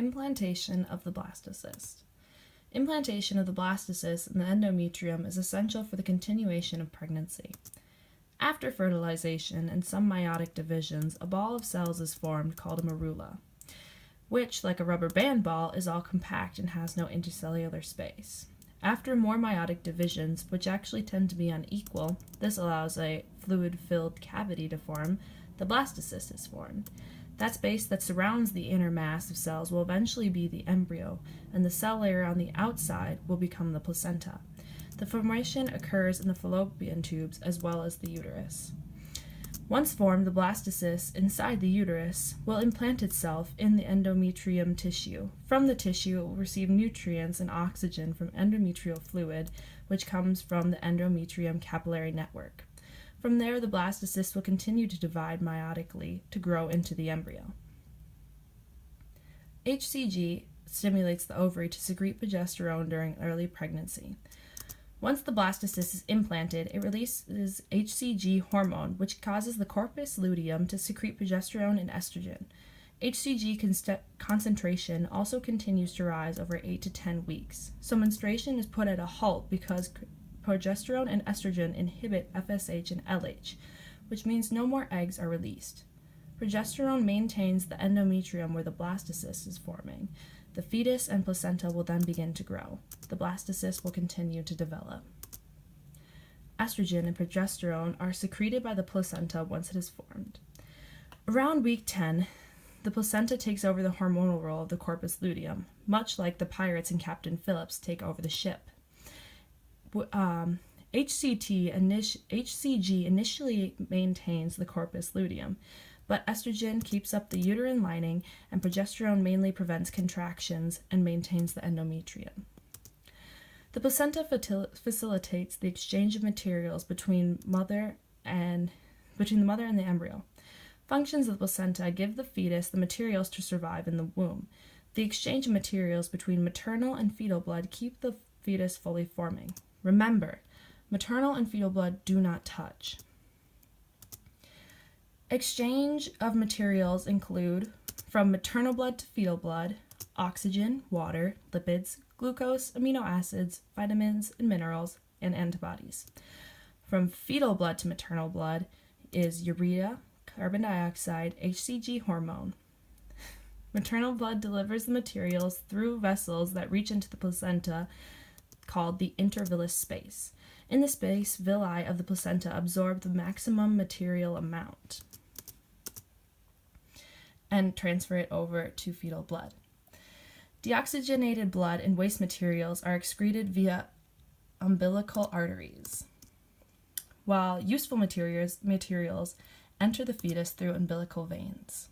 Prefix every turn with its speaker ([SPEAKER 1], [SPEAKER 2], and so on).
[SPEAKER 1] Implantation of the blastocyst. Implantation of the blastocyst in the endometrium is essential for the continuation of pregnancy. After fertilization and some meiotic divisions, a ball of cells is formed called a morula, which, like a rubber band ball, is all compact and has no intercellular space. After more meiotic divisions, which actually tend to be unequal, this allows a fluid-filled cavity to form. The blastocyst is formed. That space that surrounds the inner mass of cells will eventually be the embryo, and the cell layer on the outside will become the placenta. The formation occurs in the fallopian tubes as well as the uterus. Once formed, the blastocyst inside the uterus will implant itself in the endometrium tissue. From the tissue, it will receive nutrients and oxygen from endometrial fluid, which comes from the endometrium capillary network. From there, the blastocyst will continue to divide meiotically to grow into the embryo. HCG stimulates the ovary to secrete progesterone during early pregnancy. Once the blastocyst is implanted, it releases HCG hormone, which causes the corpus luteum to secrete progesterone and estrogen. HCG concentration also continues to rise over 8 to 10 weeks, so menstruation is put at a halt because progesterone and estrogen inhibit FSH and LH, which means no more eggs are released. Progesterone maintains the endometrium where the blastocyst is forming. The fetus and placenta will then begin to grow. The blastocyst will continue to develop. Estrogen and progesterone are secreted by the placenta once it is formed. Around week 10, the placenta takes over the hormonal role of the corpus luteum, much like the pirates and Captain Phillips take over the ship. HCG initially maintains the corpus luteum, but estrogen keeps up the uterine lining, and progesterone mainly prevents contractions and maintains the endometrium. The placenta facilitates the exchange of materials between the mother and the embryo. Functions of the placenta give the fetus the materials to survive in the womb. The exchange of materials between maternal and fetal blood keep the fetus fully forming. Remember, maternal and fetal blood do not touch. Exchange of materials include, from maternal blood to fetal blood, oxygen, water, lipids, glucose, amino acids, vitamins and minerals, and antibodies. From fetal blood to maternal blood is urea, carbon dioxide, HCG hormone. Maternal blood delivers the materials through vessels that reach into the placenta called the intervillous space. In the space, villi of the placenta absorb the maximum material amount and transfer it over to fetal blood. Deoxygenated blood and waste materials are excreted via umbilical arteries, while useful materials enter the fetus through umbilical veins.